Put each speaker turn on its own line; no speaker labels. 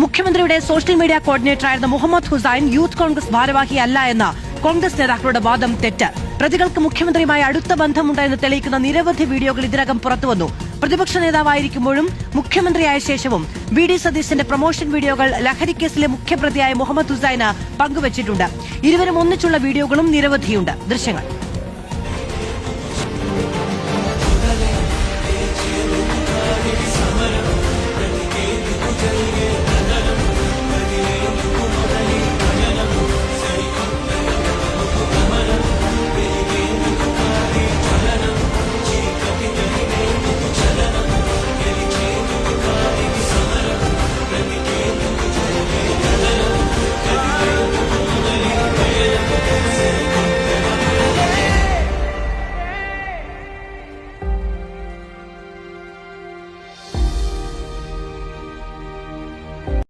മുഖ്യമന്ത്രിയുടെ social media കോർഡിനേറ്ററായിരുന്ന Muhammad Hussain youth Congress ഭാരവാഹിയല്ല എന്ന കോൺഗ്രസ് നേതാക്കളുടെ വാദം തെറ്റ്. പ്രതികൾക്ക് മുഖ്യമന്ത്രിയുമായി അടുത്ത ബന്ധമുണ്ടെന്ന് തെളിയിക്കുന്ന നിരവധി വീഡിയോകൾ ഇതിനകം പുറത്തുവന്നു. പ്രതിപക്ഷ നേതാവായിരിക്കുമ്പോഴും മുഖ്യമന്ത്രിയായ ശേഷവും വി.ഡി. സതീശന്റെ പ്രൊമോഷൻ വീഡിയോകൾ ലഹരിക്കേസിലെ മുഖ്യപ്രതിയായ മുഹമ്മദ് ഹുസൈന് പങ്കുവച്ചിട്ടുണ്ട്. ഇരുവരും ഒന്നിച്ചുള്ള വീഡിയോകളും നിരവധിയുണ്ട്. ദൃശ്യങ്ങൾ